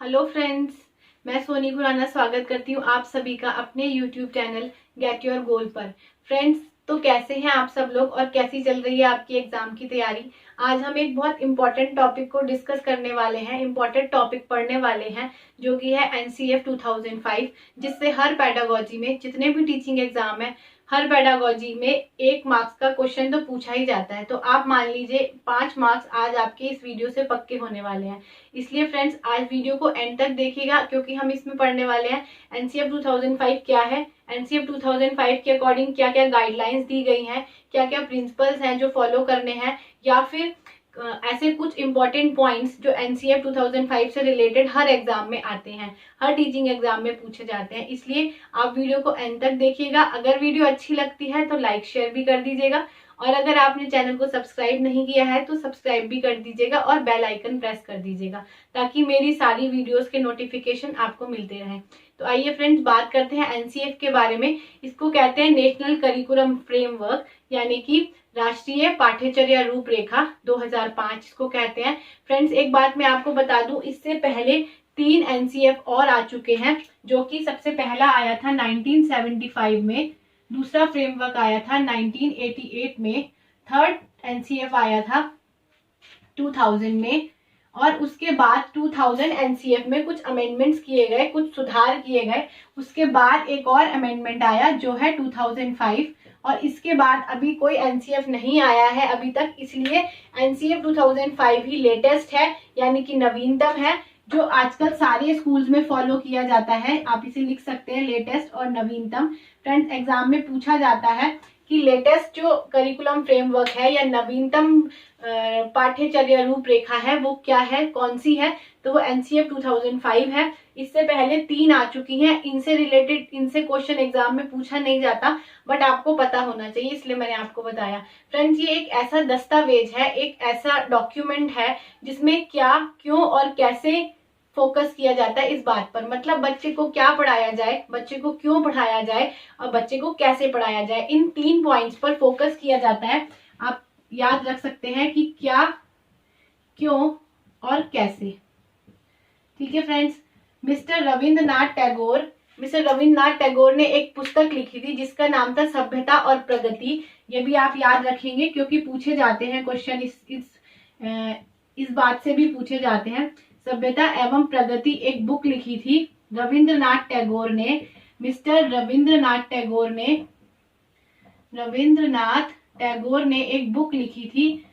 Hello friends, मैं सोनी खुराना स्वागत करती हूँ आप सभी का अपने YouTube channel get your goal पर। फ्रेंड्स, तो कैसे हैं आप सब लोग और कैसी चल रही है आपकी एग्जाम की तैयारी। आज हम एक बहुत इंपॉर्टेंट टॉपिक को डिस्कस करने वाले हैं, इंपॉर्टेंट टॉपिक पढ़ने वाले हैं जो कि है एनसीएफ 2005, जिससे हर पेडागोजी में जितने भी टीचिंग एग्जाम है हर पेडागोजी में 1 मार्क्स का क्वेश्चन तो पूछा ही जाता है। तो आप मान लीजिए 5 मार्क्स आज आपके इस वीडियो से पक्के होने वाले हैं। इसलिए फ्रेंड्स, आज वीडियो को एंड तक देखिएगा क्योंकि हम इसमें पढ़ने वाले हैं एनसीएफ 2005 क्या है, एनसीएफ 2005 के अकॉर्डिंग क्या क्या गाइडलाइंस दी गई हैं, क्या क्या प्रिंसिपल्स हैं जो फॉलो करने हैं, या फिर ऐसे कुछ इंपॉर्टेंट पॉइंट्स जो एनसीएफ 2005 से रिलेटेड हर एग्जाम में आते हैं, हर टीचिंग एग्जाम में पूछे जाते हैं। इसलिए आप वीडियो को एंड तक देखिएगा। अगर वीडियो अच्छी लगती है तो लाइक शेयर भी कर दीजिएगा, और अगर आपने चैनल को सब्सक्राइब नहीं किया है तो सब्सक्राइब भी कर दीजिएगा और बेल आइकन प्रेस कर दीजिएगा ताकि मेरी सारी वीडियोस के नोटिफिकेशन आपको मिलते रहें। तो आइए फ्रेंड्स, बात करते हैं एनसीएफ के बारे में। इसको कहते हैं नेशनल करिकुलम फ्रेमवर्क, यानी कि राष्ट्रीय पाठ्यचर्या रूपरेखा 2005 इसको कहते हैं। फ्रेंड्स, एक बात मैं आपको बता दूं, इससे पहले 3 एनसीएफ और आ चुके हैं, जो कि सबसे पहला आया था 1975 में, दूसरा फ्रेमवर्क आया था 1988 में, थर्ड एनसीएफ आया था 2000 में, और उसके बाद 2000 एनसीएफ में कुछ अमेंडमेंट्स किए गए, कुछ सुधार किए गए। उसके बाद एक और अमेंडमेंट आया जो है 2005, और इसके बाद अभी कोई एनसीएफ नहीं आया है अभी तक। इसलिए एनसीएफ 2005 ही लेटेस्ट है, यानी कि नवीनतम है, जो आजकल सारे स्कूल्स में फॉलो किया जाता है। आप इसे लिख सकते हैं, लेटेस्ट और नवीनतम। फ्रेंड्स, एग्जाम में पूछा जाता है कि लेटेस्ट जो करिकुलम फ्रेमवर्क है या नवीनतम पाठ्यचर्या रूपरेखा है वो क्या है, कौन सी है, तो वो एनसीएफ 2005 है। इससे पहले 3 आ चुकी हैं, इनसे रिलेटेड इनसे क्वेश्चन एग्जाम में पूछा नहीं जाता, बट आपको पता होना चाहिए, इसलिए मैंने आपको बताया। फ्रेंड्स, ये एक ऐसा दस्तावेज है, एक ऐसा डॉक्यूमेंट है जिसमें क्या, क्यों और कैसे फोकस किया जाता है इस बात पर। मतलब बच्चे को क्या पढ़ाया जाए, बच्चे को क्यों पढ़ाया जाए और बच्चे को कैसे पढ़ाया जाए, इन 3 पॉइंट्स पर फोकस किया जाता है। आप याद रख सकते हैं कि क्या, क्यों और कैसे। ठीक है फ्रेंड्स, मिस्टर रविंद्रनाथ टैगोर ने एक पुस्तक लिखी थी जिसका नाम था सभ्यता और प्रगति। ये भी आप याद रखेंगे क्योंकि पूछे जाते हैं क्वेश्चन, इस बात से भी पूछे जाते हैं। सभ्यता एवं प्रगति एक बुक लिखी थी रविंद्रनाथ टैगोर ने, मिस्टर रविंद्रनाथ टैगोर ने एक बुक लिखी थी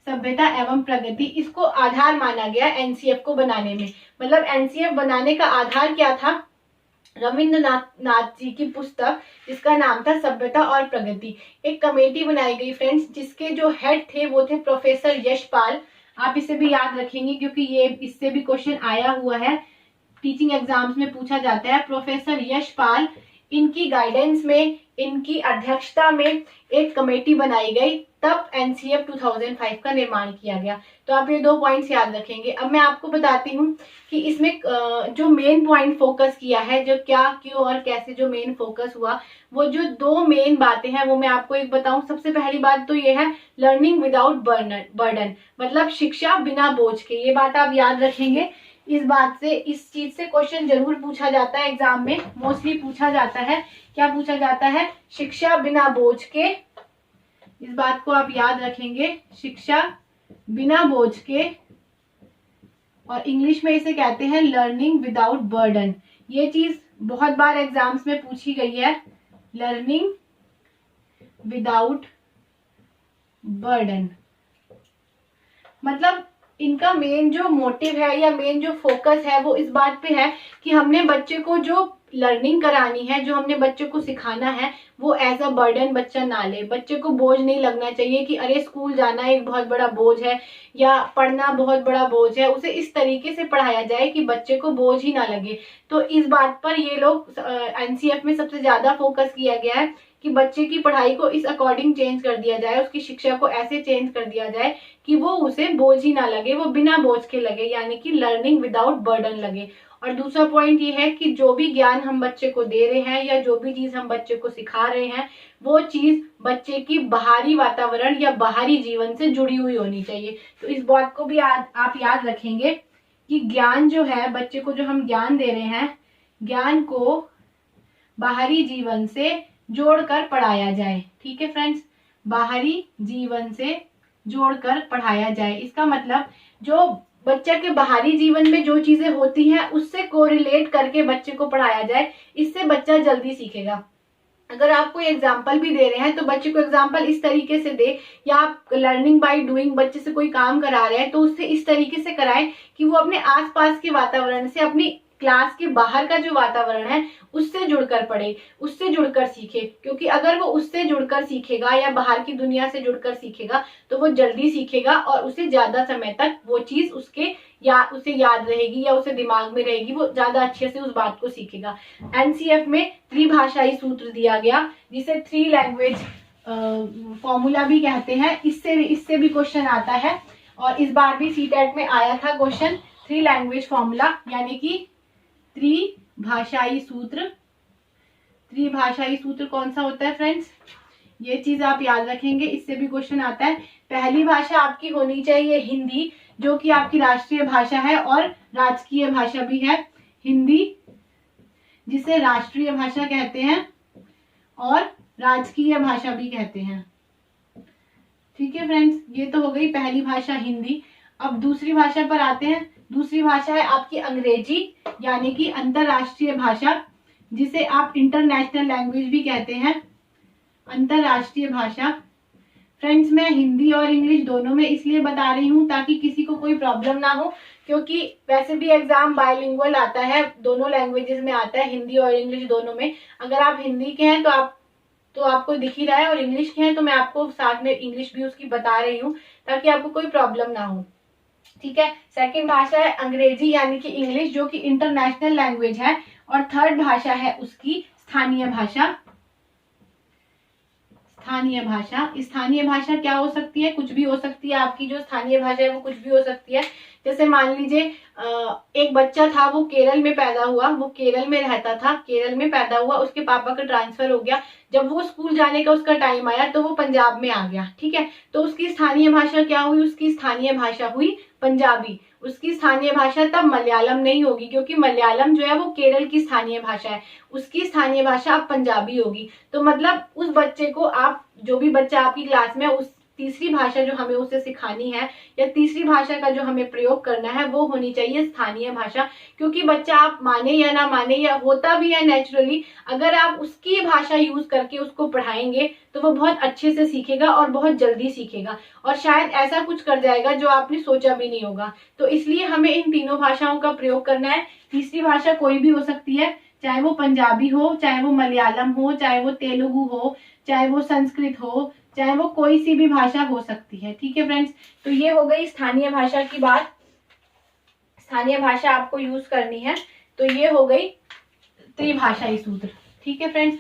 सभ्यता एवं प्रगति। इसको आधार माना गया एनसीएफ को बनाने में। मतलब एनसीएफ बनाने का आधार क्या था, रविंद्रनाथ जी की पुस्तक जिसका नाम था सभ्यता और प्रगति। एक कमेटी बनाई गई फ्रेंड्स, जिसके जो हेड थे वो थे प्रोफेसर यशपाल। आप इसे भी याद रखेंगे क्योंकि ये इससे भी क्वेश्चन आया हुआ है, टीचिंग एग्जाम्स में पूछा जाता है। प्रोफेसर यशपाल, इनकी गाइडेंस में, इनकी अध्यक्षता में एक कमेटी बनाई गई, तब एनसीएफ 2005 का निर्माण किया गया। तो आप ये 2 पॉइंट्स याद रखेंगे। अब मैं आपको बताती हूँ कि इसमें जो मेन पॉइंट फोकस किया है, जो क्या, क्यों और कैसे जो मेन फोकस हुआ, वो जो 2 मेन बातें हैं वो मैं आपको एक बताऊं। सबसे पहली बात तो ये है लर्निंग विदाउट बर्डन, मतलब शिक्षा बिना बोझ के। ये बात आप याद रखेंगे। इस चीज से क्वेश्चन जरूर पूछा जाता है एग्जाम में, मोस्टली पूछा जाता है। क्या पूछा जाता है? शिक्षा बिना बोझ के। इस बात को आप याद रखेंगे, शिक्षा बिना बोझ के, और इंग्लिश में इसे कहते हैं लर्निंग विदाउट बर्डन। ये चीज बहुत बार एग्जाम्स में पूछी गई है, लर्निंग विदाउट बर्डन। मतलब इनका मेन जो मोटिव है या मेन जो फोकस है वो इस बात पे है कि हमने बच्चे को जो लर्निंग करानी है, जो हमने बच्चे को सिखाना है, वो एज अ बर्डन बच्चा ना ले। बच्चे को बोझ नहीं लगना चाहिए कि अरे स्कूल जाना एक बहुत बड़ा बोझ है या पढ़ना बहुत बड़ा बोझ है। उसे इस तरीके से पढ़ाया जाए कि बच्चे को बोझ ही ना लगे। तो इस बात पर ये लोग एनसीएफ में सबसे ज्यादा फोकस किया गया है कि बच्चे की पढ़ाई को इस अकॉर्डिंग चेंज कर दिया जाए, उसकी शिक्षा को ऐसे चेंज कर दिया जाए कि वो उसे बोझ ही ना लगे, वो बिना बोझ के लगे, यानी कि लर्निंग विदाउट बर्डन लगे। और दूसरा पॉइंट ये है कि जो भी ज्ञान हम बच्चे को दे रहे हैं या जो भी चीज हम बच्चे को सिखा रहे हैं, वो चीज बच्चे की बाहरी वातावरण या बाहरी जीवन से जुड़ी हुई होनी चाहिए। तो इस बात को भी आप याद रखेंगे कि ज्ञान जो है, बच्चे को जो हम ज्ञान दे रहे हैं, ज्ञान को बाहरी जीवन से जोड़कर पढ़ाया जाए। ठीक है फ्रेंड्स, बाहरी जीवन से जोड़कर पढ़ाया जाए। इसका मतलब जो बच्चे के बाहरी जीवन में जो चीजें होती हैं उससे कोरिलेट करके बच्चे को पढ़ाया जाए, इससे बच्चा जल्दी सीखेगा। अगर आप कोई एग्जाम्पल भी दे रहे हैं तो बच्चे को एग्जाम्पल इस तरीके से दे, या आप लर्निंग बाय डूइंग बच्चे से कोई काम करा रहे हैं तो उससे इस तरीके से कराएं कि वो अपने आसपास के वातावरण से, अपनी क्लास के बाहर का जो वातावरण है उससे जुड़कर पढ़े, उससे जुड़कर सीखे। क्योंकि अगर वो उससे जुड़कर सीखेगा या बाहर की दुनिया से जुड़कर सीखेगा तो वो जल्दी सीखेगा और उसे ज्यादा समय तक वो चीज उसे याद रहेगी या उसे दिमाग में रहेगी, वो ज्यादा अच्छे से उस बात को सीखेगा। एनसीएफ में त्रिभाषाई सूत्र दिया गया, जिसे 3 लैंग्वेज फॉर्मूला भी कहते हैं। इससे भी क्वेश्चन आता है और इस बार भी सीटेट में आया था क्वेश्चन 3 लैंग्वेज फॉर्मूला, यानी कि त्रिभाषाई सूत्र। त्रिभाषाई सूत्र कौन सा होता है फ्रेंड्स, ये चीज आप याद रखेंगे, इससे भी क्वेश्चन आता है। पहली भाषा आपकी होनी चाहिए हिंदी, जो कि आपकी राष्ट्रीय भाषा है और राजकीय भाषा भी है। हिंदी, जिसे राष्ट्रीय भाषा कहते हैं और राजकीय भाषा भी कहते हैं। ठीक है फ्रेंड्स, ये तो हो गई पहली भाषा हिंदी। अब दूसरी भाषा पर आते हैं। दूसरी भाषा है आपकी अंग्रेजी, यानी कि अंतरराष्ट्रीय भाषा, जिसे आप इंटरनेशनल लैंग्वेज भी कहते हैं। अंतरराष्ट्रीय भाषा फ्रेंड्स, मैं हिंदी और इंग्लिश दोनों में इसलिए बता रही हूँ ताकि किसी को कोई प्रॉब्लम ना हो, क्योंकि वैसे भी एग्जाम बायलिंगुअल आता है, दोनों लैंग्वेजेस में आता है, हिंदी और इंग्लिश दोनों में। अगर आप हिंदी के हैं तो आपको दिख ही रहा है, और इंग्लिश के हैं तो मैं आपको साथ में इंग्लिश भी उसकी बता रही हूँ ताकि आपको कोई प्रॉब्लम ना हो। ठीक है, सेकंड भाषा है अंग्रेजी यानी कि इंग्लिश, जो कि इंटरनेशनल लैंग्वेज है। और थर्ड भाषा है उसकी स्थानीय भाषा। स्थानीय भाषा, स्थानीय भाषा क्या हो सकती है, कुछ भी हो सकती है। आपकी जो स्थानीय भाषा है वो कुछ भी हो सकती है। जैसे मान लीजिए एक बच्चा था, वो केरल में पैदा हुआ, वो केरल में रहता था, केरल में पैदा हुआ, उसके पापा का ट्रांसफर हो गया, जब वो स्कूल जाने का उसका टाइम आया तो वो पंजाब में आ गया। ठीक है, तो उसकी स्थानीय भाषा क्या हुई, उसकी स्थानीय भाषा हुई पंजाबी। उसकी स्थानीय भाषा तब मलयालम नहीं होगी, क्योंकि मलयालम जो है वो केरल की स्थानीय भाषा है, उसकी स्थानीय भाषा अब पंजाबी होगी। तो मतलब उस बच्चे को, आप जो भी बच्चा आपकी क्लास में, उस तीसरी भाषा जो हमें उसे सिखानी है या तीसरी भाषा का जो हमें प्रयोग करना है वो होनी चाहिए स्थानीय भाषा। क्योंकि बच्चा, आप माने या ना माने, या होता भी है नेचुरली, अगर आप उसकी भाषा यूज करके उसको पढ़ाएंगे तो वो बहुत अच्छे से सीखेगा और बहुत जल्दी सीखेगा, और शायद ऐसा कुछ कर जाएगा जो आपने सोचा भी नहीं होगा। तो इसलिए हमें इन तीनों भाषाओं का प्रयोग करना है। तीसरी भाषा कोई भी हो सकती है, चाहे वो पंजाबी हो, चाहे वो मलयालम हो, चाहे वो तेलुगु हो, चाहे वो संस्कृत हो, चाहे वो कोई सी भी भाषा हो सकती है। ठीक है फ्रेंड्स, तो ये हो गई स्थानीय भाषा की बात। स्थानीय भाषा आपको यूज करनी है, तो ये हो गई त्रिभाषाई सूत्र। ठीक है फ्रेंड्स,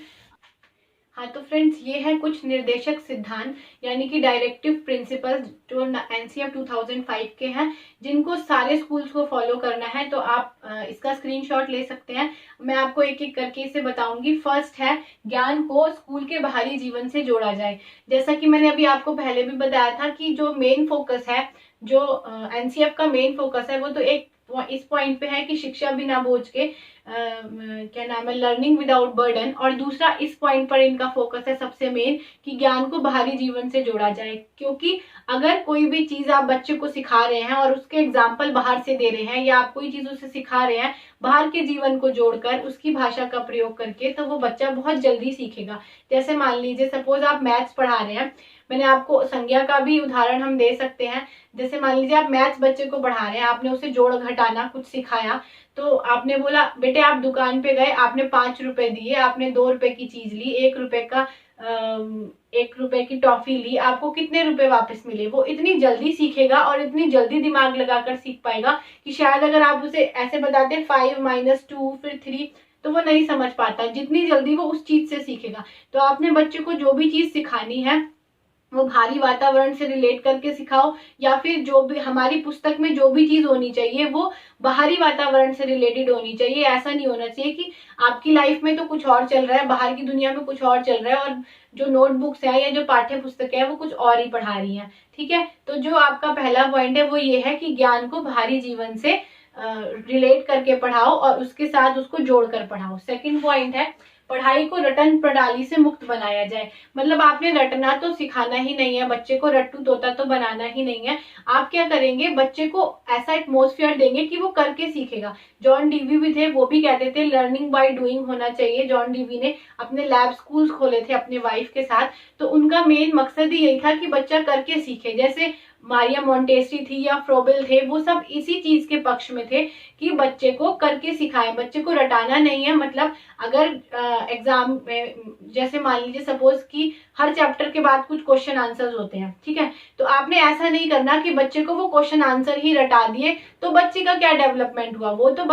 हाँ तो फ्रेंड्स, ये है कुछ निर्देशक सिद्धांत यानी कि डायरेक्टिव प्रिंसिपल्स जो एनसीएफ 2005 के हैं, जिनको सारे स्कूल्स को फॉलो करना है। तो आप इसका स्क्रीनशॉट ले सकते हैं, मैं आपको एक एक करके इसे बताऊंगी। फर्स्ट है, ज्ञान को स्कूल के बाहरी जीवन से जोड़ा जाए। जैसा कि मैंने अभी आपको पहले भी बताया था कि जो मेन फोकस है, जो एनसीएफ का मेन फोकस है, वो तो एक इस पॉइंट पे है कि शिक्षा बिना बोझ के, क्या नाम है, लर्निंग विदाउट बर्डन। और दूसरा इस पॉइंट पर इनका फोकस है सबसे मेन, कि ज्ञान को बाहरी जीवन से जोड़ा जाए। क्योंकि अगर कोई भी चीज आप बच्चे को सिखा रहे हैं और उसके एग्जाम्पल बाहर से दे रहे हैं, या आप कोई चीज उसे सिखा रहे हैं बाहर के जीवन को जोड़कर, उसकी भाषा का प्रयोग करके, तो वो बच्चा बहुत जल्दी सीखेगा। जैसे मान लीजिए सपोज आप मैथ्स पढ़ा रहे हैं, मैंने आपको संज्ञा का भी उदाहरण हम दे सकते हैं। जैसे मान लीजिए आप मैथ्स बच्चे को पढ़ा रहे हैं, आपने उसे जोड़ घटाना कुछ सिखाया, तो आपने बोला बेटे आप दुकान पे गए, आपने 5 रुपए दिए, आपने 2 रुपए की चीज ली, 1 रुपए की टॉफी ली, आपको कितने रुपए वापस मिले। वो इतनी जल्दी सीखेगा और इतनी जल्दी दिमाग लगाकर सीख पाएगा कि शायद अगर आप उसे ऐसे बताते 5 - 2 फिर 3, तो वो नहीं समझ पाता, जितनी जल्दी वो उस चीज से सीखेगा। तो आपने बच्चे को जो भी चीज सिखानी है वो बाहरी वातावरण से रिलेट करके सिखाओ, या फिर जो भी हमारी पुस्तक में जो भी चीज होनी चाहिए वो बाहरी वातावरण से रिलेटेड होनी चाहिए। ऐसा नहीं होना चाहिए कि आपकी लाइफ में तो कुछ और चल रहा है, बाहर की दुनिया में कुछ और चल रहा है, और जो नोटबुक्स है या जो पाठ्य पुस्तक है वो कुछ और ही पढ़ा रही है। ठीक है, तो जो आपका पहला पॉइंट है वो ये है कि ज्ञान को बाहरी जीवन से रिलेट करके पढ़ाओ और उसके साथ उसको जोड़कर पढ़ाओ। सेकंड पॉइंट है, पढ़ाई को रटन प्रणाली से मुक्त बनाया जाए। मतलब आपने रटना तो सिखाना ही नहीं है, बच्चे को रट्टू तोता तो बनाना ही नहीं है। आप क्या करेंगे, बच्चे को ऐसा एटमोस्फेयर देंगे कि वो करके सीखेगा। जॉन डीवी भी थे, वो भी कहते थे लर्निंग बाय डूइंग होना चाहिए। जॉन डीवी ने अपने लैब स्कूल्स खोले थे अपने वाइफ के साथ, तो उनका मेन मकसद ही यही था कि बच्चा करके सीखे। जैसे मारिया मोंटेसरी थी या फ्रोबेल थे, वो सब इसी चीज के पक्ष में थे कि बच्चे को करके सिखाए, बच्चे को रटाना नहीं है। मतलब अगर एग्जाम में जैसे मान लीजिए सपोज कि हर चैप्टर के बाद कुछ क्वेश्चन आंसर्स होते हैं, ठीक है, तो आपने ऐसा नहीं करना कि बच्चे को वो क्वेश्चन आंसर ही रटा दिए, तो बच्चे का क्या डेवलपमेंट हुआ। वो तो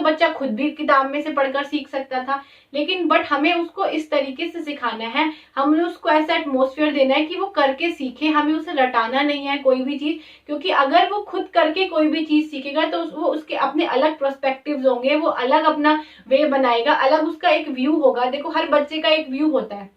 बच्चा खुद भी किताब में से पढ़कर सीख सकता था, लेकिन बट हमें उसको इस तरीके से सिखाना है, हमें उसको ऐसा एटमोस्फेयर देना है कि वो करके सीखे, हमें उसे रटाना नहीं है कोई भी चीज। क्योंकि अगर वो खुद करके कोई भी चीज सीखेगा तो वो उसके अपने अलग पर्सपेक्टिव्स होंगे, वो अलग अपना वे बनाएगा, अलग उसका एक व्यू होगा। देखो हर बच्चे का एक व्यू होता है,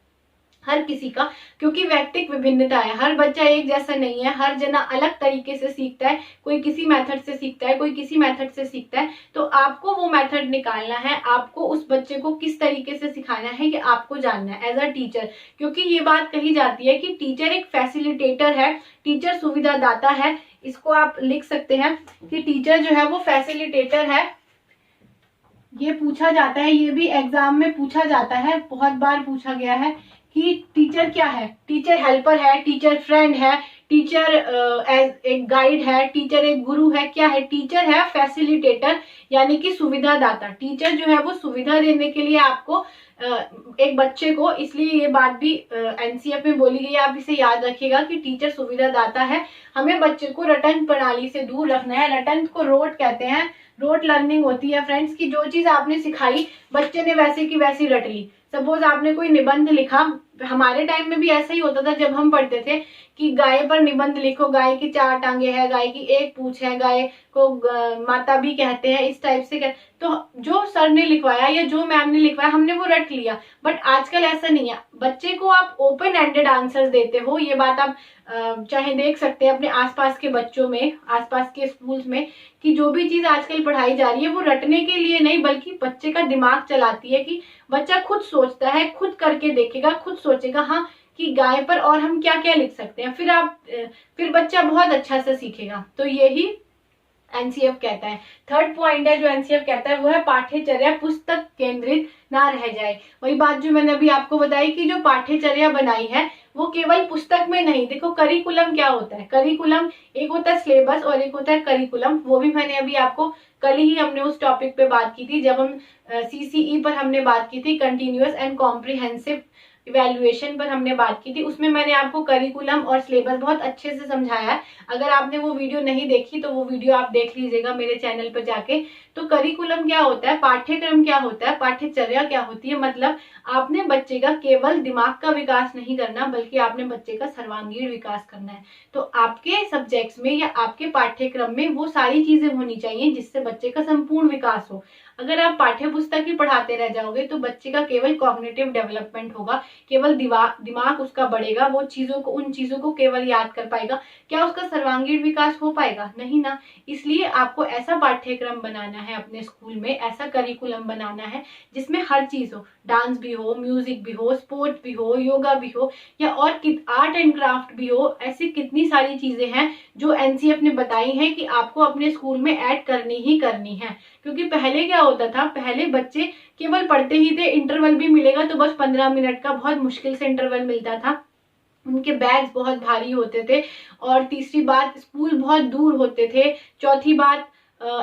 हर किसी का, क्योंकि व्यक्तिक विभिन्नता है, हर बच्चा एक जैसा नहीं है, हर जना अलग तरीके से सीखता है, कोई किसी मेथड से सीखता है, कोई किसी मेथड से सीखता है। तो आपको वो मेथड निकालना है, आपको उस बच्चे को किस तरीके से सिखाना है ये आपको जानना है एज अ टीचर। क्योंकि ये बात कही जाती है कि टीचर एक फैसिलिटेटर है, टीचर सुविधा दाता है। इसको आप लिख सकते हैं कि टीचर जो है वो फैसिलिटेटर है। ये पूछा जाता है, ये भी एग्जाम में पूछा जाता है, बहुत बार पूछा गया है कि टीचर क्या है। टीचर हेल्पर है, टीचर फ्रेंड है, टीचर एक गाइड है, टीचर एक गुरु है, क्या है? टीचर है फैसिलिटेटर, यानी कि सुविधा दाता। टीचर जो है वो सुविधा देने के लिए आपको एक बच्चे को, इसलिए ये बात भी एनसीएफ में बोली गई है, आप इसे याद रखिएगा कि टीचर सुविधा दाता है। हमें बच्चे को रटन प्रणाली से दूर रखना है। रटन को रोट कहते हैं, रोट लर्निंग होती है फ्रेंड्स की जो चीज आपने सिखाई बच्चे ने वैसे की वैसी रट ली। सपोज आपने कोई निबंध लिखा, हमारे टाइम में भी ऐसा ही होता था जब हम पढ़ते थे कि गाय पर निबंध लिखो, गाय की 4 टांगे है, गाय की 1 पूंछ है, गाय को माता भी कहते हैं, इस टाइप से तो जो सर ने लिखवाया या जो मैम ने लिखवाया हमने वो रट लिया। बट आजकल ऐसा नहीं है, बच्चे को आप ओपन एंडेड आंसर्स देते हो। ये बात आप चाहे देख सकते हैं अपने आसपास के बच्चों में, आसपास के स्कूल्स में, कि जो भी चीज आजकल पढ़ाई जा रही है वो रटने के लिए नहीं बल्कि बच्चे का दिमाग चलाती है, कि बच्चा खुद सोचता है, खुद करके देखेगा, खुद सोचेगा हाँ कि गाय पर और हम क्या क्या लिख सकते हैं, फिर बच्चा बहुत अच्छा से सीखेगा। तो यही एनसीएफ कहता है। थर्ड पॉइंट है जो एनसीएफ कहता है वो है पाठ्यचर्या पुस्तक केंद्रित ना रह जाए। वही बात जो मैंने अभी आपको बताई कि जो पाठ्यचर्या बनाई है वो केवल पुस्तक में नहीं। देखो करिकुलम क्या होता है, करिकुलम एक होता है सिलेबस और एक होता है करिकुलम। वो भी मैंने अभी आपको कल ही हमने उस टॉपिक पे बात की थी जब हम सीसीई पर हमने बात की थी, कंटिन्यूअस एंड कॉम्प्रिहेंसिव इवेल्युएशन पर हमने बात की थी। उसमें मैंने आपको करिकुलम और सिलेबस बहुत अच्छे से समझाया है। अगर आपने वो वीडियो नहीं देखी तो वो वीडियो आप देख लीजिएगा मेरे चैनल पर जाके। तो करिकुलम क्या होता है, पाठ्यक्रम क्या होता है, पाठ्यचर्या क्या होती है, मतलब आपने बच्चे का केवल दिमाग का विकास नहीं करना बल्कि आपने बच्चे का सर्वांगीण विकास करना है। तो आपके सब्जेक्ट्स में या आपके पाठ्यक्रम में वो सारी चीजें होनी चाहिए जिससे बच्चे का संपूर्ण विकास हो। अगर आप पाठ्य पुस्तक ही पढ़ाते रह जाओगे तो बच्चे का केवल कॉग्निटिव डेवलपमेंट होगा, केवल दिमाग उसका बढ़ेगा, वो उन चीजों को केवल याद कर पाएगा। क्या उसका सर्वांगीण विकास हो पाएगा? नहीं ना। इसलिए आपको ऐसा पाठ्यक्रम बनाना है अपने स्कूल में, ऐसा करिकुलम बनाना है जिसमें हर चीज हो, डांस भी हो, म्यूजिक भी हो, स्पोर्ट्स भी हो, योगा भी हो, या और आर्ट एंड क्राफ्ट भी हो। ऐसी कितनी सारी चीजें हैं जो एनसीएफ ने बताई हैं कि आपको अपने स्कूल में ऐड करनी ही करनी है। क्योंकि पहले क्या होता था, पहले बच्चे केवल पढ़ते ही थे, इंटरवल भी मिलेगा तो बस 15 मिनट का बहुत मुश्किल से इंटरवल मिलता था, उनके बैग्स बहुत भारी होते थे, और तीसरी बात स्कूल बहुत दूर होते थे, चौथी बात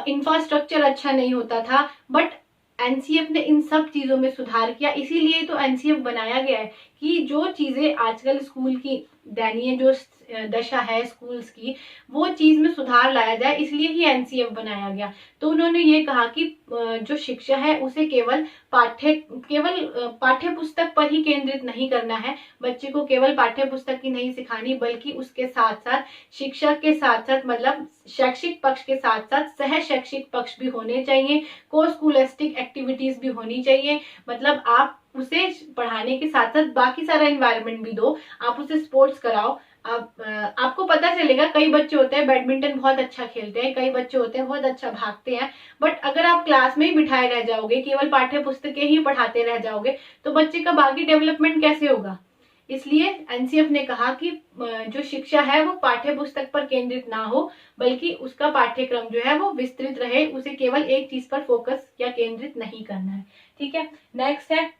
इंफ्रास्ट्रक्चर अच्छा नहीं होता था। बट एनसीएफ ने इन सब चीजों में सुधार किया। इसीलिए तो एनसीएफ बनाया गया है कि जो चीजें आजकल स्कूल की दयनीय जो दशा है स्कूल्स की, वो चीज में सुधार लाया जाए, इसलिए ही एनसीएफ बनाया गया। तो उन्होंने ये कहा कि जो शिक्षा है उसे केवल पाठ्य पुस्तक पर ही केंद्रित नहीं करना है, बच्चे को केवल पाठ्य पुस्तक ही नहीं सिखानी बल्कि उसके साथ साथ शिक्षक के साथ साथ, मतलब शैक्षिक पक्ष के साथ साथ सह शैक्षिक पक्ष भी होने चाहिए, को स्कूलिस्टिक एक्टिविटीज भी होनी चाहिए। मतलब आप उसे पढ़ाने के साथ साथ बाकी सारा एनवायरनमेंट भी दो, आप उसे स्पोर्ट्स कराओ, आप आपको पता चलेगा, कई बच्चे होते हैं बैडमिंटन बहुत अच्छा खेलते हैं, कई बच्चे होते हैं बहुत अच्छा भागते हैं, बट अगर आप क्लास में ही बिठाए रह जाओगे, केवल पाठ्य पुस्तकें ही पढ़ाते रह जाओगे, तो बच्चे का बाकी डेवलपमेंट कैसे होगा। इसलिए एनसीएफ ने कहा कि जो शिक्षा है वो पाठ्य पुस्तक पर केंद्रित ना हो, बल्कि उसका पाठ्यक्रम जो है वो विस्तृत रहे, उसे केवल एक चीज पर फोकस या केंद्रित नहीं करना है। ठीक है, नेक्स्ट है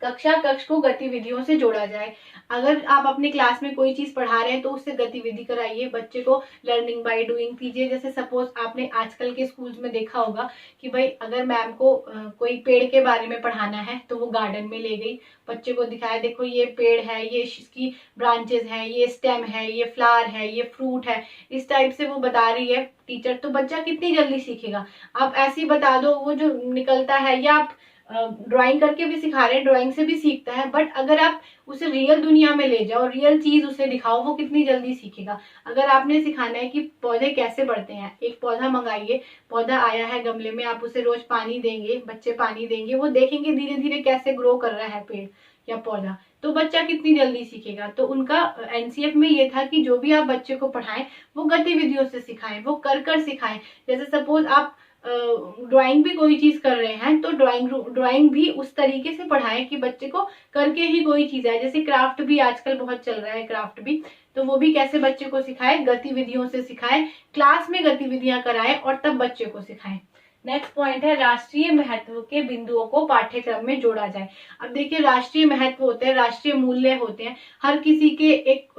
कक्षा कक्ष को गतिविधियों से जोड़ा जाए। अगर आप अपने क्लास में कोई चीज पढ़ा रहे हैं तो उससे गतिविधि कराइए, बच्चे को लर्निंग बाय डूइंग कीजिए। जैसे सपोज आपने आजकल के स्कूल्स में देखा होगा कि भाई अगर मैम को कोई पेड़ के बारे में पढ़ाना है तो वो गार्डन में ले गई, बच्चे को दिखाया देखो ये पेड़ है, ये इसकी ब्रांचेस हैं, ये स्टेम है, ये फ्लावर है, ये फ्रूट है, इस टाइप से वो बता रही है टीचर, तो बच्चा कितनी जल्दी सीखेगा। आप ऐसे ही बता दो, वो जो निकलता है, या आप ड्राइंग करके भी सिखा रहे हैं, ड्राइंग से भी सीखता है, बट अगर आप उसे रियल दुनिया में ले जाओ, रियल चीज उसे दिखाओ, वो कितनी जल्दी सीखेगा। अगर आपने सिखाना है कि पौधे कैसे बढ़ते हैं, एक पौधा मंगाइए, पौधा आया है गमले में, आप उसे रोज पानी देंगे, बच्चे पानी देंगे, वो देखेंगे धीरे धीरे कैसे ग्रो कर रहा है पेड़ या पौधा, तो बच्चा कितनी जल्दी सीखेगा। तो उनका एनसीएफ में ये था कि जो भी आप बच्चे को पढ़ाएं वो गतिविधियों से सिखाएं, वो कर कर सिखाएं। जैसे सपोज आप ड्राइंग भी कोई चीज कर रहे हैं तो ड्राइंग भी उस तरीके से पढ़ाएं कि बच्चे को करके ही कोई चीज है। जैसे क्राफ्ट भी आजकल बहुत चल रहा है, क्राफ्ट भी, तो वो भी कैसे बच्चे को सिखाए, गतिविधियों से सिखाए, क्लास में गतिविधियां कराएं और तब बच्चे को सिखाएं। नेक्स्ट पॉइंट है राष्ट्रीय महत्व के बिंदुओं को पाठ्यक्रम में जोड़ा जाए। अब देखिए राष्ट्रीय महत्व होते हैं, राष्ट्रीय मूल्य होते हैं, हर किसी के एक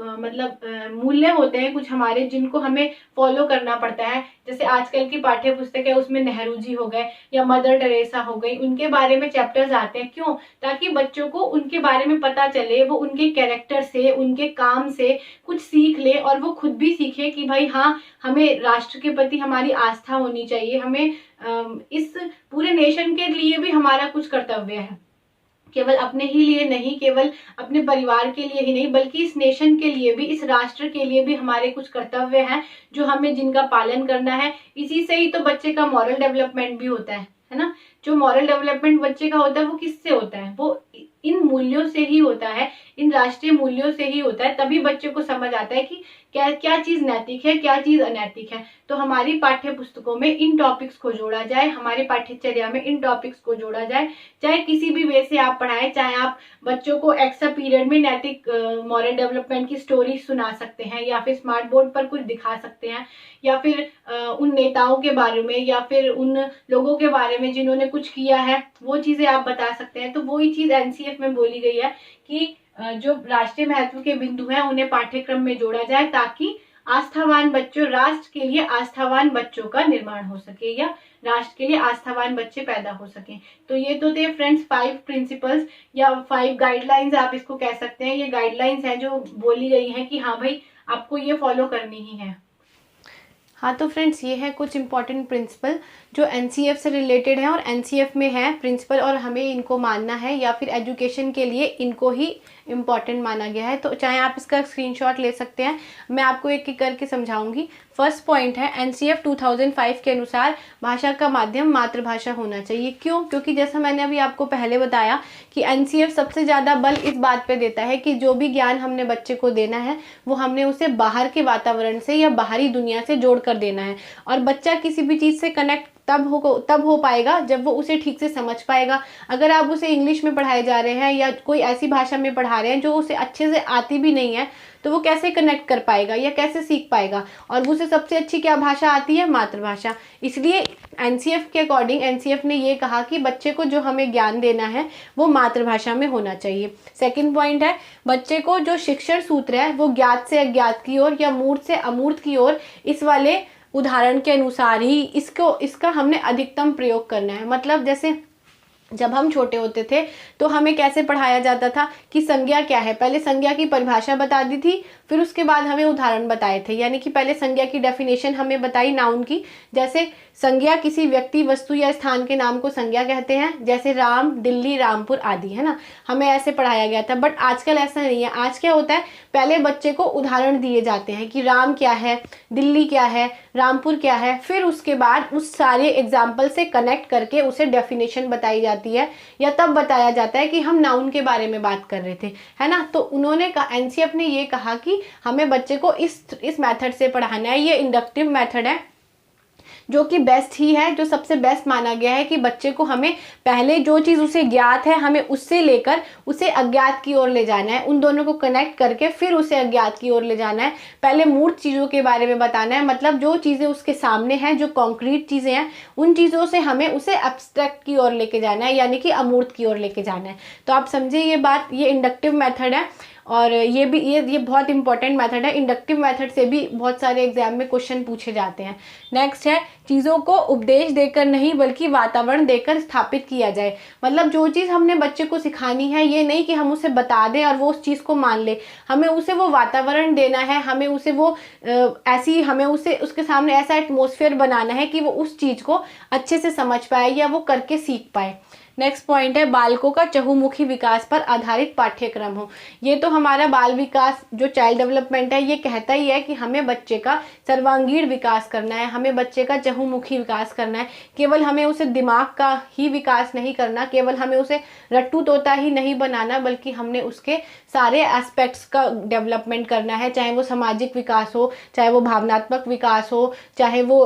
मूल्य होते हैं कुछ हमारे, जिनको हमें फॉलो करना पड़ता है। जैसे आजकल की पाठ्य पुस्तक है उसमें नेहरू जी हो गए या मदर टेरेसा हो गई, उनके बारे में चैप्टर्स आते हैं, क्यों, ताकि बच्चों को उनके बारे में पता चले, वो उनके कैरेक्टर से, उनके काम से कुछ सीख ले और वो खुद भी सीखे कि भाई हाँ, हमें राष्ट्र के प्रति हमारी आस्था होनी चाहिए, हमें इस पूरे नेशन के लिए भी हमारा कुछ कर्तव्य है, केवल अपने ही लिए नहीं, केवल अपने परिवार के लिए ही नहीं, बल्कि इस नेशन के लिए भी, इस राष्ट्र के लिए भी हमारे कुछ कर्तव्य हैं जो हमें, जिनका पालन करना है। इसी से ही तो बच्चे का मॉरल डेवलपमेंट भी होता है ना। जो मॉरल डेवलपमेंट बच्चे का होता है वो किससे होता है, वो इन मूल्यों से ही होता है, इन राष्ट्रीय मूल्यों से ही होता है। तभी बच्चे को समझ आता है कि क्या क्या चीज नैतिक है, क्या चीज अनैतिक है। तो हमारी पाठ्य पुस्तकों में इन टॉपिक्स को जोड़ा जाए, हमारे पाठ्यचर्या में इन टॉपिक्स को जोड़ा जाए, चाहे किसी भी वे से आप पढ़ाएं, चाहे आप बच्चों को एक्स्ट्रा पीरियड में नैतिक मॉरल डेवलपमेंट की स्टोरी सुना सकते हैं, या फिर स्मार्ट बोर्ड पर कुछ दिखा सकते हैं, या फिर उन नेताओं के बारे में, या फिर उन लोगों के बारे में जिन्होंने कुछ किया है, वो चीजें आप बता सकते हैं। तो वही चीज एनसीएफ में बोली गई है कि जो राष्ट्रीय महत्व के बिंदु हैं उन्हें पाठ्यक्रम में जोड़ा जाए, ताकि आस्थावान बच्चों, राष्ट्र के लिए आस्थावान बच्चों का निर्माण हो सके, या राष्ट्र के लिए आस्थावान बच्चे पैदा हो सके। तो ये तो थे फ्रेंड्स 5 प्रिंसिपल्स या 5 गाइडलाइंस आप इसको कह सकते हैं। ये गाइडलाइंस हैं जो बोली गई हैं कि हाँ भाई आपको ये फॉलो करनी ही है। हाँ तो फ्रेंड्स ये है कुछ इंपॉर्टेंट प्रिंसिपल जो एनसीएफ से रिलेटेड है और एनसीएफ में है प्रिंसिपल, और हमें इनको मानना है, या फिर एजुकेशन के लिए इनको ही इम्पॉर्टेंट माना गया है। तो चाहे आप इसका स्क्रीनशॉट ले सकते हैं, मैं आपको एक एक करके समझाऊंगी। फर्स्ट पॉइंट है एनसीएफ 2005 के अनुसार भाषा का माध्यम मातृभाषा होना चाहिए। क्यों? क्योंकि जैसा मैंने अभी आपको पहले बताया कि एनसीएफ सबसे ज़्यादा बल इस बात पे देता है कि जो भी ज्ञान हमने बच्चे को देना है वो हमने उसे बाहर के वातावरण से या बाहरी दुनिया से जोड़ कर देना है, और बच्चा किसी भी चीज़ से कनेक्ट तब हो पाएगा जब वो उसे ठीक से समझ पाएगा। अगर आप उसे इंग्लिश में पढ़ाए जा रहे हैं या कोई ऐसी भाषा में पढ़ा रहे हैं जो उसे अच्छे से आती भी नहीं है, तो वो कैसे कनेक्ट कर पाएगा या कैसे सीख पाएगा। और उसे सबसे अच्छी क्या भाषा आती है? मातृभाषा। इसलिए एनसीएफ के अकॉर्डिंग एनसीएफ ने ये कहा कि बच्चे को जो हमें ज्ञान देना है वो मातृभाषा में होना चाहिए। सेकंड पॉइंट है बच्चे को जो शिक्षण सूत्र है वो ज्ञात से अज्ञात की ओर या मूर्त से अमूर्त की ओर, इस वाले उदाहरण के अनुसार ही इसका हमने अधिकतम प्रयोग करना है। मतलब जैसे जब हम छोटे होते थे तो हमें कैसे पढ़ाया जाता था कि संज्ञा क्या है, पहले संज्ञा की परिभाषा बता दी थी, फिर उसके बाद हमें उदाहरण बताए थे। यानी कि पहले संज्ञा की डेफिनेशन हमें बताई नाउन की, जैसे संज्ञा किसी व्यक्ति, वस्तु या स्थान के नाम को संज्ञा कहते हैं, जैसे राम, दिल्ली, रामपुर आदि, है ना। हमें ऐसे पढ़ाया गया था। बट आजकल ऐसा नहीं है। आज क्या होता है, पहले बच्चे को उदाहरण दिए जाते हैं कि राम क्या है, दिल्ली क्या है, रामपुर क्या है, फिर उसके बाद उस सारे एग्जाम्पल से कनेक्ट करके उसे डेफिनेशन बताई जाती जाती है या तब बताया जाता है कि हम नाउन के बारे में बात कर रहे थे, है ना। तो उन्होंने कहा, एनसीएफ ने ये कहा कि हमें बच्चे को इस मेथड से पढ़ाना है। ये इंडक्टिव मेथड है जो कि बेस्ट ही है, जो सबसे बेस्ट माना गया है कि बच्चे को हमें पहले जो चीज़ उसे ज्ञात है हमें उससे लेकर उसे अज्ञात की ओर ले जाना है, उन दोनों को कनेक्ट करके फिर उसे अज्ञात की ओर ले जाना है। पहले मूर्त चीज़ों के बारे में बताना है, मतलब जो चीज़ें उसके सामने हैं, जो कॉन्क्रीट चीज़ें हैं, उन चीज़ों से हमें उसे एब्स्ट्रैक्ट की ओर लेके जाना है, यानी कि अमूर्त की ओर लेके जाना है। तो आप समझे ये बात, ये इंडक्टिव मेथड है और ये बहुत इंपॉर्टेंट मेथड है। इंडक्टिव मेथड से भी बहुत सारे एग्जाम में क्वेश्चन पूछे जाते हैं। नेक्स्ट है, चीज़ों को उपदेश देकर नहीं बल्कि वातावरण देकर स्थापित किया जाए। मतलब जो चीज़ हमने बच्चे को सिखानी है, ये नहीं कि हम उसे बता दें और वो उस चीज़ को मान ले, हमें उसे वो वातावरण देना है, हमें उसे वो हमें उसे उसके सामने ऐसा एटमॉस्फेयर बनाना है कि वो उस चीज़ को अच्छे से समझ पाए या वो करके सीख पाए। नेक्स्ट पॉइंट है, बालकों का चहुमुखी विकास पर आधारित पाठ्यक्रम हो। ये तो हमारा बाल विकास जो चाइल्ड डेवलपमेंट है ये कहता ही है कि हमें बच्चे का सर्वांगीण विकास करना है, हमें बच्चे का चहुमुखी विकास करना है। केवल हमें उसे दिमाग का ही विकास नहीं करना, केवल हमें उसे रट्टू तोता ही नहीं बनाना, बल्कि हमने उसके सारे एस्पेक्ट्स का डेवलपमेंट करना है, चाहे वो सामाजिक विकास हो, चाहे वो भावनात्मक विकास हो, चाहे वो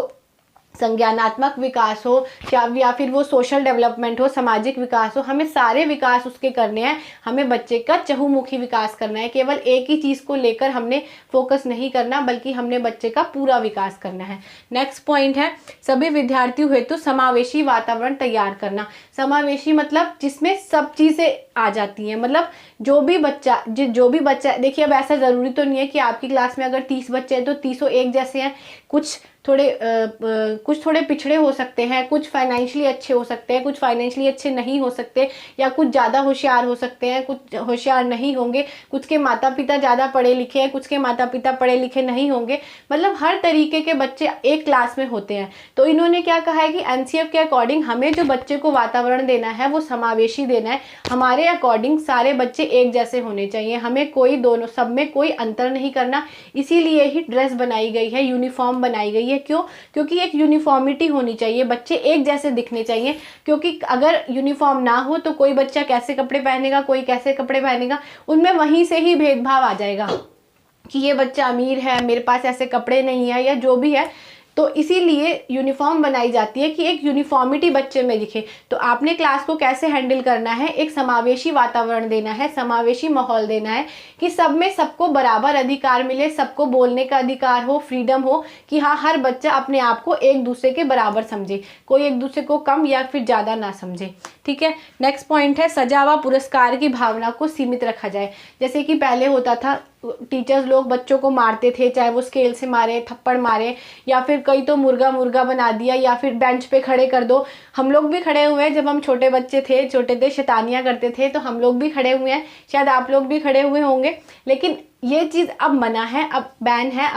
संज्ञानात्मक विकास हो, या फिर वो सोशल डेवलपमेंट हो, सामाजिक विकास हो। हमें सारे विकास उसके करने हैं, हमें बच्चे का चहुमुखी विकास करना है। केवल एक ही चीज़ को लेकर हमने फोकस नहीं करना, बल्कि हमने बच्चे का पूरा विकास करना है। नेक्स्ट पॉइंट है, सभी विद्यार्थियों हेतु समावेशी वातावरण तैयार करना। समावेशी मतलब जिसमें सब चीज़ें आ जाती हैं, मतलब जो भी बच्चा देखिए, अब ऐसा ज़रूरी तो नहीं है कि आपकी क्लास में अगर 30 बच्चे हैं तो 30 एक जैसे हैं। कुछ थोड़े पिछड़े हो सकते हैं, कुछ फाइनेंशियली अच्छे हो सकते हैं, कुछ फाइनेंशियली अच्छे नहीं हो सकते, या कुछ ज़्यादा होशियार हो सकते हैं, कुछ होशियार नहीं होंगे, कुछ के माता पिता ज़्यादा पढ़े लिखे हैं, कुछ के माता पिता पढ़े लिखे नहीं होंगे। मतलब हर तरीके के बच्चे एक क्लास में होते हैं। तो इन्होंने क्या कहा है कि एनसीएफ के अकॉर्डिंग हमें जो बच्चे को वातावरण देना है वो समावेशी देना है। हमारे अकॉर्डिंग सारे बच्चे एक जैसे होने चाहिए, हमें कोई दोनों सब में कोई अंतर नहीं करना। इसीलिए ही ड्रेस बनाई गई है, यूनिफॉर्म बनाई गई है। क्यों? क्योंकि एक यूनिफॉर्मिटी होनी चाहिए, बच्चे एक जैसे दिखने चाहिए। क्योंकि अगर यूनिफॉर्म ना हो तो कोई बच्चा कैसे कपड़े पहनेगा, कोई कैसे कपड़े पहनेगा, उनमें वहीं से ही भेदभाव आ जाएगा कि ये बच्चा अमीर है, मेरे पास ऐसे कपड़े नहीं है, या जो भी है। तो इसीलिए यूनिफॉर्म बनाई जाती है कि एक यूनिफॉर्मिटी बच्चे में दिखे। तो आपने क्लास को कैसे हैंडल करना है, एक समावेशी वातावरण देना है, समावेशी माहौल देना है कि सब में सबको बराबर अधिकार मिले, सबको बोलने का अधिकार हो, फ्रीडम हो, कि हाँ हर बच्चा अपने आप को एक दूसरे के बराबर समझे, कोई एक दूसरे को कम या फिर ज़्यादा ना समझे। ठीक है। नेक्स्ट पॉइंट है, सजा व पुरस्कार की भावना को सीमित रखा जाए। जैसे कि पहले होता था, टीचर्स लोग बच्चों को मारते थे, चाहे वो स्केल से मारे, थप्पड़ मारे, या फिर कई तो मुर्गा बना दिया, या फिर बेंच पे खड़े कर दो। हम लोग भी खड़े हुए हैं, जब हम छोटे थे शैतानियाँ करते थे, तो हम लोग भी खड़े हुए हैं, शायद आप लोग भी खड़े हुए होंगे। लेकिन ये चीज़ अब मना है, अब बैन है।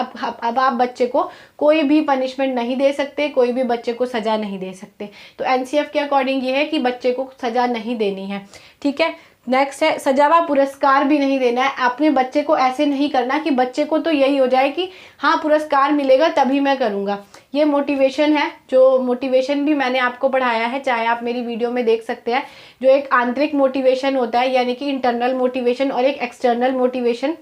अब आप बच्चे को कोई भी पनिशमेंट नहीं दे सकते, कोई भी बच्चे को सज़ा नहीं दे सकते। तो एनसीएफ के अकॉर्डिंग ये है कि बच्चे को सज़ा नहीं देनी है। ठीक है। नेक्स्ट है, सजा व पुरस्कार भी नहीं देना है। अपने बच्चे को ऐसे नहीं करना कि बच्चे को तो यही हो जाए कि हाँ पुरस्कार मिलेगा तभी मैं करूँगा। ये मोटिवेशन है, जो मोटिवेशन भी मैंने आपको पढ़ाया है, चाहे आप मेरी वीडियो में देख सकते हैं। जो एक आंतरिक मोटिवेशन होता है, यानी कि इंटरनल मोटिवेशन, और एक एक्सटर्नल मोटिवेशन।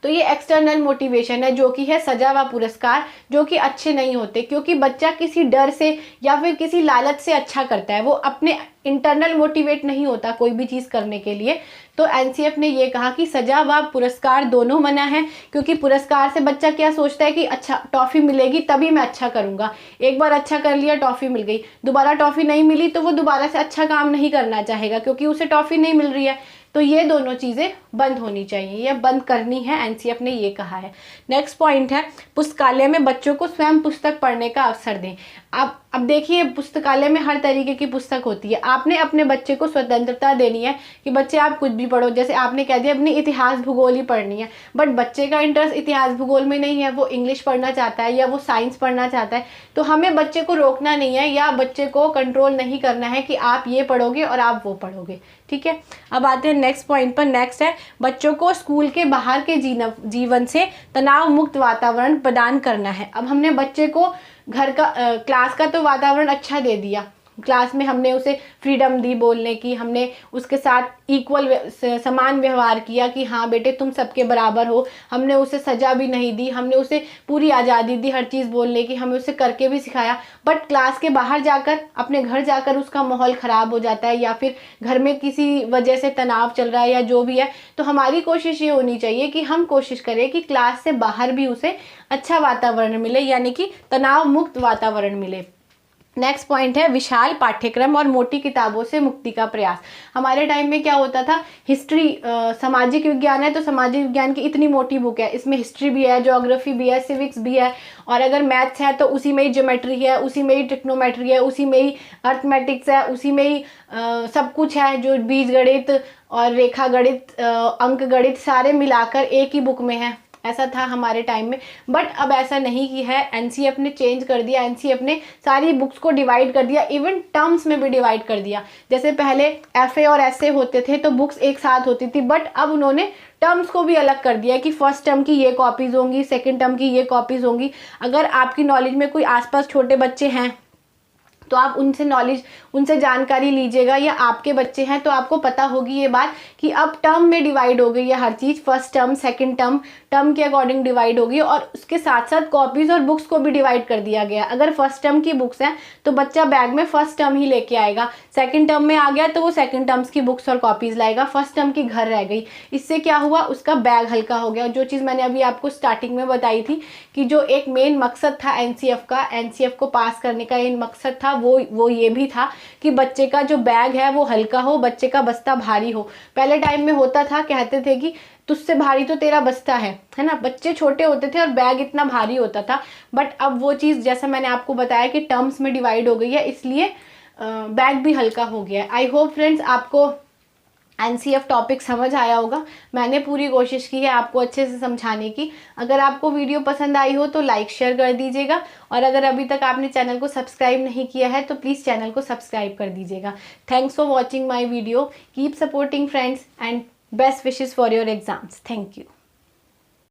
तो ये एक्सटर्नल मोटिवेशन है जो कि है सजा व पुरस्कार, जो कि अच्छे नहीं होते, क्योंकि बच्चा किसी डर से या फिर किसी लालच से अच्छा करता है, वो अपने इंटरनल मोटिवेट नहीं होता कोई भी चीज़ करने के लिए। तो एनसीएफ ने ये कहा कि सजा व पुरस्कार दोनों मना है, क्योंकि पुरस्कार से बच्चा क्या सोचता है कि अच्छा टॉफ़ी मिलेगी तभी मैं अच्छा करूँगा। एक बार अच्छा कर लिया, टॉफ़ी मिल गई, दोबारा टॉफ़ी नहीं मिली तो वो दोबारा से अच्छा काम नहीं करना चाहेगा, क्योंकि उसे टॉफ़ी नहीं मिल रही है। तो ये दोनों चीज़ें बंद होनी चाहिए, ये बंद करनी है, एनसीएफ ने ये कहा है। नेक्स्ट पॉइंट है, पुस्तकालय में बच्चों को स्वयं पुस्तक पढ़ने का अवसर दें। अब देखिए, पुस्तकालय में हर तरीके की पुस्तक होती है। आपने अपने बच्चे को स्वतंत्रता देनी है कि बच्चे आप कुछ भी पढ़ो। जैसे आपने कह दिया अपनी इतिहास भूगोल ही पढ़नी है, बट बच्चे का इंटरेस्ट इतिहास भूगोल में नहीं है, वो इंग्लिश पढ़ना चाहता है या वो साइंस पढ़ना चाहता है। तो हमें बच्चे को रोकना नहीं है या बच्चे को कंट्रोल नहीं करना है कि आप ये पढ़ोगे और आप वो पढ़ोगे। ठीक है। अब आते हैं नेक्स्ट पॉइंट पर। नेक्स्ट है, बच्चों को स्कूल के बाहर के जीवन से तनाव मुक्त वातावरण प्रदान करना है। अब हमने बच्चे को घर का क्लास का तो वातावरण अच्छा दे दिया, क्लास में हमने उसे फ्रीडम दी बोलने की, हमने उसके साथ इक्वल समान व्यवहार किया कि हाँ बेटे तुम सबके बराबर हो। हमने उसे सजा भी नहीं दी, हमने उसे पूरी आज़ादी दी हर चीज़ बोलने की, हमें उसे करके भी सिखाया। बट क्लास के बाहर जाकर, अपने घर जाकर उसका माहौल ख़राब हो जाता है या फिर घर में किसी वजह से तनाव चल रहा है या जो भी है, तो हमारी कोशिश ये होनी चाहिए कि हम कोशिश करें कि क्लास से बाहर भी उसे अच्छा वातावरण मिले, यानी कि तनाव मुक्त वातावरण मिले। नेक्स्ट पॉइंट है विशाल पाठ्यक्रम और मोटी किताबों से मुक्ति का प्रयास। हमारे टाइम में क्या होता था, हिस्ट्री सामाजिक विज्ञान है तो सामाजिक विज्ञान की इतनी मोटी बुक है, इसमें हिस्ट्री भी है, ज्योग्राफी भी है, सिविक्स भी है, और अगर मैथ्स है तो उसी में ही ज्योमेट्री है, उसी में ही ट्रिग्नोमेट्री है, उसी में ही अर्थमेटिक्स है, उसी में ही सब कुछ है, जो बीज गणित और रेखा गणित, अंक गणित सारे मिलाकर एक ही बुक में है। ऐसा था हमारे टाइम में, बट अब ऐसा नहीं की है। एनसीईएफ ने चेंज कर दिया, एनसीईएफ ने सारी बुक्स को डिवाइड कर दिया, इवन टर्म्स में भी डिवाइड कर दिया। जैसे पहले एफए और एसए होते थे तो बुक्स एक साथ होती थी, बट अब उन्होंने टर्म्स को भी अलग कर दिया कि फर्स्ट टर्म की ये कॉपीज़ होंगी, सेकेंड टर्म की ये कॉपीज़ होंगी। अगर आपकी नॉलेज में कोई आसपास छोटे बच्चे हैं तो आप उनसे जानकारी लीजिएगा, या आपके बच्चे हैं तो आपको पता होगी ये बात कि अब टर्म में डिवाइड हो गई है हर चीज़, first term, second term, term के अकॉर्डिंग डिवाइड होगी, और उसके साथ साथ कॉपीज़ और बुक्स को भी डिवाइड कर दिया गया। अगर फर्स्ट टर्म की बुक्स हैं तो बच्चा बैग में फर्स्ट टर्म ही लेके आएगा, सेकेंड टर्म में आ गया तो वो सेकेंड टर्म्स की बुक्स और कॉपीज़ लाएगा, फर्स्ट टर्म की घर रह गई। इससे क्या हुआ, उसका बैग हल्का हो गया। जो चीज़ मैंने अभी आपको स्टार्टिंग में बताई थी कि जो एक मेन मकसद था एनसीईएफ को पास करने का एक मकसद था, वो ये भी था कि बच्चे का जो बैग है वो हल्का हो, बच्चे का बस्ता भारी हो। पहले टाइम में होता था, कहते थे कि तुझसे भारी तो तेरा बस्ता है ना, बच्चे छोटे होते थे और बैग इतना भारी होता था। बट अब वो चीज़, जैसा मैंने आपको बताया कि टर्म्स में डिवाइड हो गई है, इसलिए बैग भी हल्का हो गया है। आई होप फ्रेंड्स आपको एनसीईएफ टॉपिक समझ आया होगा। मैंने पूरी कोशिश की है आपको अच्छे से समझाने की। अगर आपको वीडियो पसंद आई हो तो लाइक शेयर कर दीजिएगा, और अगर अभी तक आपने चैनल को सब्सक्राइब नहीं किया है तो प्लीज़ चैनल को सब्सक्राइब कर दीजिएगा। Thanks for watching my video, keep supporting friends, and best wishes for your exams. Thank you.